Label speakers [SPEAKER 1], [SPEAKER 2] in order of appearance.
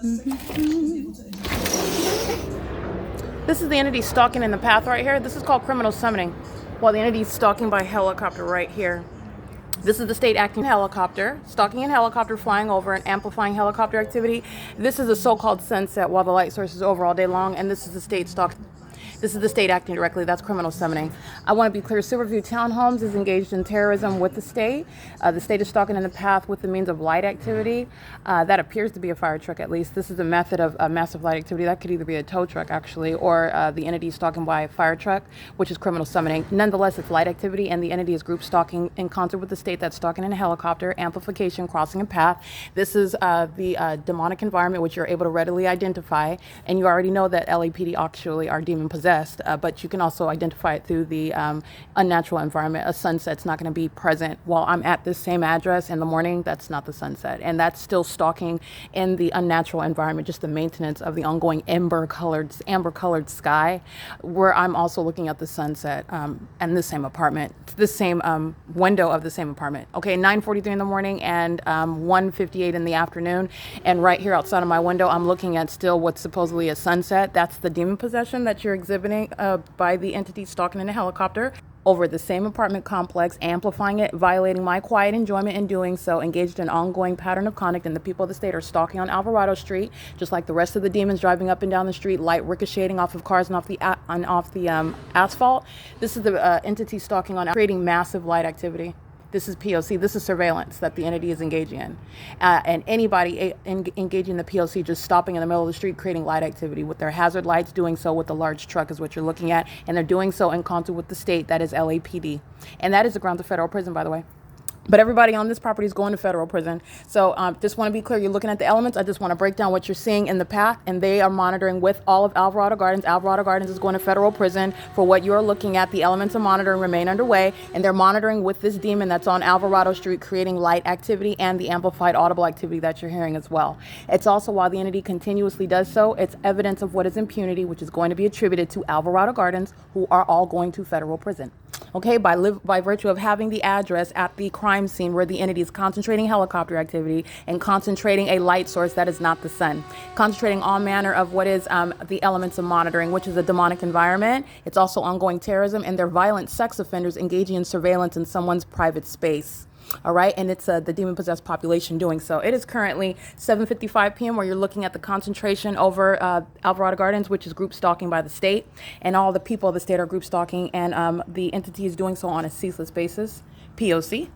[SPEAKER 1] This is the entity stalking in the path right here. This is called criminal summoning. While the entity is stalking by helicopter right here. This is the state acting helicopter, stalking in helicopter, flying over and amplifying helicopter activity. This is a so-called sunset while the light source is over all day long, and this is the state stalking. This is the state acting directly. That's criminal summoning. I want to be clear. Silverview Townhomes is engaged in terrorism with the state. The state is stalking in the path with the means of light activity. That appears to be a fire truck, at least. This is a method of massive light activity. That could either be a tow truck, actually, or the entity stalking by a fire truck, which is criminal summoning. Nonetheless, it's light activity, and the entity is group stalking in concert with the state that's stalking in a helicopter, amplification, crossing a path. This is the demonic environment, which you're able to readily identify, and you already know that LAPD actually are demon possessed. But you can also identify it through the unnatural environment. A sunset's not going to be present while I'm at this same address in the morning. That's not the sunset, and that's still stalking in the unnatural environment, just the maintenance of the ongoing amber-colored sky, where I'm also looking at the sunset and this same apartment, this same window of the same apartment. Okay, 9:43 in the morning and 1:58 in the afternoon, and right here outside of my window, I'm looking at still what's supposedly a sunset. That's the demon possession that you're exhibiting by the entity stalking in a helicopter over the same apartment complex, amplifying it, violating my quiet enjoyment in doing so, engaged in an ongoing pattern of conduct, and the people of the state are stalking on Alvarado Street, just like the rest of the demons driving up and down the street, light ricocheting off of cars and off the asphalt. This is the entity stalking on, creating massive light activity. This is P.O.C. This is surveillance that the entity is engaging in. And anybody engaging in the P.O.C. just stopping in the middle of the street, creating light activity with their hazard lights, doing so with the large truck is what you're looking at. And they're doing so in concert with the state, that is LAPD. And that is the grounds of federal prison, by the way. But everybody on this property is going to federal prison. So just want to be clear, you're looking at the elements. I just want to break down what you're seeing in the path, and they are monitoring with all of Alvarado Gardens. Alvarado Gardens is going to federal prison for what you're looking at. The elements of monitoring remain underway, and they're monitoring with this demon that's on Alvarado Street, creating light activity and the amplified audible activity that you're hearing as well. It's also, while the entity continuously does so, it's evidence of what is impunity, which is going to be attributed to Alvarado Gardens, who are all going to federal prison. Okay, by virtue of having the address at the crime scene where the entity is concentrating helicopter activity and concentrating a light source that is not the sun, concentrating all manner of what is the elements of monitoring, which is a demonic environment. It's also ongoing terrorism, and they're violent sex offenders engaging in surveillance in someone's private space. All right, and it's the demon-possessed population doing so. It is currently 7:55 p.m. where you're looking at the concentration over Alvarado Gardens, which is group stalking by the state, and all the people of the state are group stalking, and the entity is doing so on a ceaseless basis. P.O.C.